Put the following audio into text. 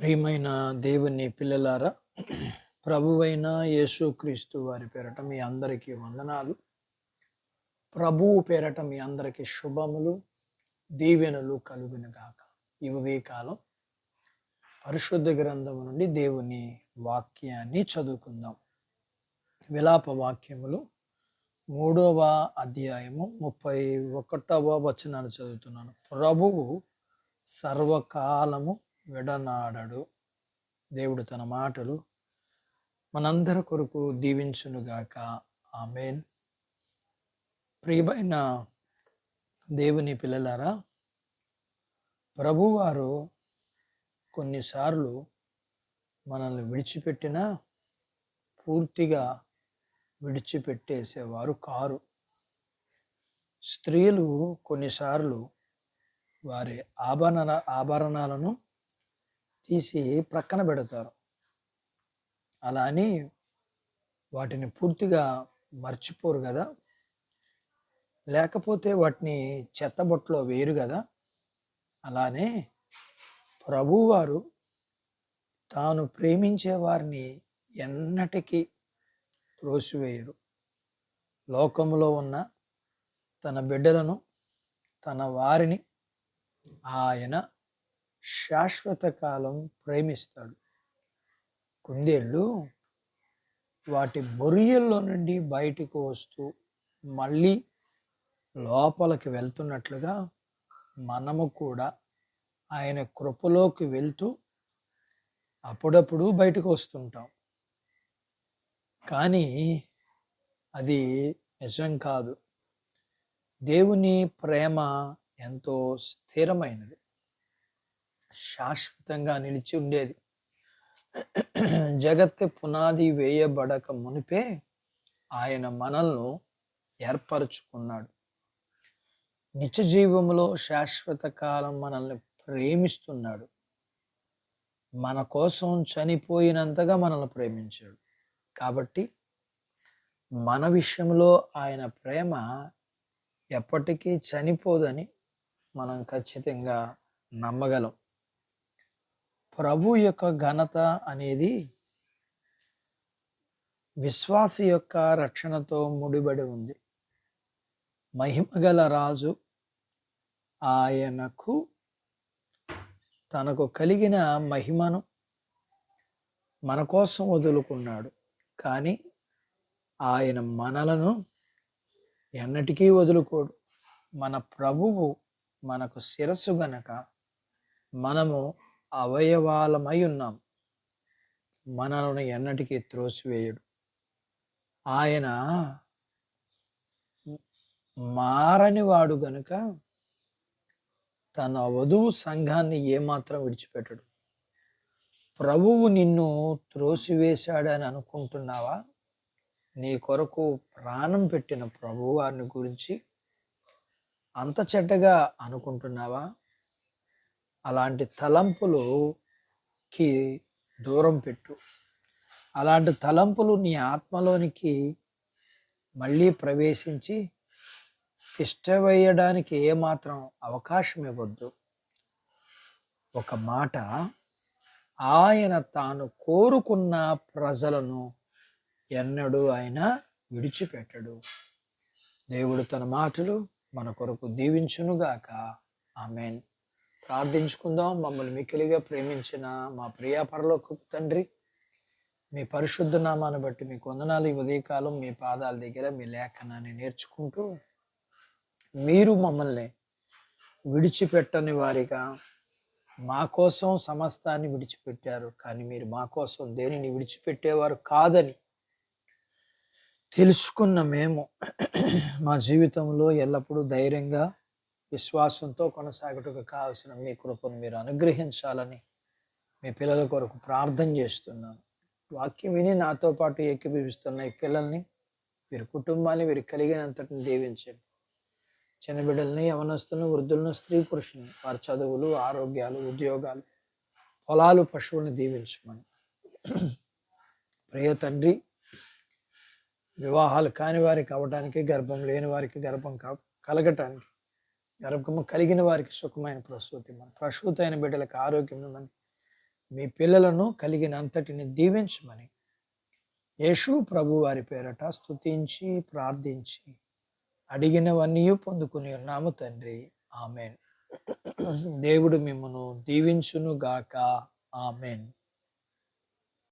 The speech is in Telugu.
ప్రియమైన దేవుని పిల్లలారా, ప్రభువైన యేసుక్రీస్తు వారి పేరట మీ అందరికీ వందనాలు. ప్రభువు పేరట మీ అందరికీ శుభములు, దీవెనలు కలుగునుగాక. ఈ ఉదయకాలం పరిశుద్ధ గ్రంథము నుండి దేవుని వాక్యాన్ని చదువుకుందాం. విలాప వాక్యములు 3వ అధ్యాయము 31వ వచనాన్ని చదువుతున్నాను. ప్రభువు సర్వకాలము విడనాడడు. దేవుడు తన మాటలు మనందరి కొరకు దీవించునుగాక. ఆమేన్. ప్రియమైన దేవుని పిల్లలారా, ప్రభువారు కొన్నిసార్లు మనల్ని విడిచిపెట్టినా పూర్తిగా విడిచిపెట్టేసేవారు కారు. స్త్రీలు కొన్నిసార్లు వారి ఆభరణాలను తీసి ప్రక్కన పెడతారు. అలా అని వాటిని పూర్తిగా మర్చిపోరు కదా, లేకపోతే వాటిని చెత్తబొట్లో వేయరు కదా. అలానే ప్రభువారు తాను ప్రేమించే వారిని ఎన్నటికీ త్రోసివేయరు. లోకములో ఉన్న తన బిడ్డలను, తన వారిని ఆయన శాశ్వత కాలం ప్రేమిస్తాడు. కుందేళ్ళు వాటి బొరియల్లో నుండి బయటికి వస్తూ మళ్ళీ లోపలికి వెళ్తున్నట్లుగా మనము కూడా ఆయన కృపలోకి వెళ్తూ అప్పుడప్పుడు బయటకు వస్తుంటాం. కానీ అది నిజం కాదు. దేవుని ప్రేమ ఎంతో స్థిరమైనది, శాశ్వతంగా నిలిచి ఉండేది. జగత్తు పునాది వేయబడక మునిపే ఆయన మనల్ని ఏర్పరచుకున్నాడు. నిత్య జీవములో శాశ్వత కాలం మనల్ని ప్రేమిస్తున్నాడు. మన కోసం చనిపోయినంతగా మనల్ని ప్రేమించాడు. కాబట్టి మన విషయంలో ఆయన ప్రేమ ఎప్పటికీ చనిపోదని మనం ఖచ్చితంగా నమ్మగలం. ప్రభు యొక్క ఘనత అనేది విశ్వాసి యొక్క రక్షణతో ముడిపడి ఉంది. మహిమగల రాజు ఆయనకు తనకు కలిగిన మహిమను మన కోసం వదులుకున్నాడు. కానీ ఆయన మనలను ఎన్నటికీ వదులుకోడు. మన ప్రభువు మనకు శిరస్సు గనక మనము అవయవాలమై ఉన్నాం. మనలను ఎన్నటికీ త్రోసివేయడు. ఆయన మారని వాడు గనుక తన వధువు సంఘాన్ని ఏమాత్రం విడిచిపెట్టడు. ప్రభువు నిన్ను త్రోసివేశాడని అనుకుంటున్నావా? నీ కొరకు ప్రాణం పెట్టిన ప్రభువు వారిని గురించి అంత చెడ్డగా అనుకుంటున్నావా? అలాంటి తలంపులుకి దూరం పెట్టు. అలాంటి తలంపులు నీ ఆత్మలోనికి మళ్ళీ ప్రవేశించి తిష్టవేయడానికి ఏమాత్రం అవకాశం ఇవ్వద్దు. ఒక మాట, ఆయన తాను కోరుకున్న ప్రజలను ఎన్నడూ ఆయన విడిచిపెట్టడు. దేవుడు తన మాటలు మన కొరకు దీవించునుగాక. ఆమేన్. ప్రార్థించుకుందాం. మమ్మల్ని మిక్కిలిగా ప్రేమించిన మా ప్రియ పరలోకపు తండ్రి, మీ పరిశుద్ధ నామాన్ని బట్టి మీకు వందనాలు. ఈ ఉదయకాలం మీ పాదాల దగ్గర మీ లేఖనాన్ని నేర్చుకుంటూ మీరు మమ్మల్ని విడిచిపెట్టని వారిగా మా కోసం సమస్తాన్ని విడిచిపెట్టారు. కానీ మీరు మా కోసం దేనిని విడిచిపెట్టేవారు కాదని తెలుసుకున్న మేము మా జీవితంలో ఎల్లప్పుడూ ధైర్యంగా విశ్వాసంతో కొనసాగటకు కావాల్సిన మీ కృపను మీరు అనుగ్రహించాలని మీ పిల్లల కొరకు ప్రార్థన చేస్తున్నాను. వాక్యం విని నాతో పాటు ఏకీభవిస్తున్న ఈ పిల్లల్ని, వీరి కుటుంబాన్ని, వీరికి కలిగినంతటిని దీవించండి. చిన్న బిడ్డల్ని, యవనస్తులను, వృద్ధులను, స్త్రీ పురుషులను, వారి చదువులు, ఆరోగ్యాలు, ఉద్యోగాలు, పొలాలు, పశువులను దీవించమని. ప్రియ తండ్రి, వివాహాలు కాని వారికి అవ్వడానికి, గర్భం లేని వారికి గర్భం కలగటానికి, గర్భము కలిగిన వారికి సుఖమైన ప్రసూతి, ప్రసూతి అయిన బిడ్డలకు ఆరోగ్యం ఇవ్వమని, మీ పిల్లలను కలిగినంతటిని దీవించమని యేసు ప్రభు వారి పేరట స్తుతించి ప్రార్థించి అడిగినవన్నీ పొందుకుని ఉన్నాము తండ్రి. ఆమెన్. దేవుడు మిమ్మను దీవించును గాక. ఆమెన్.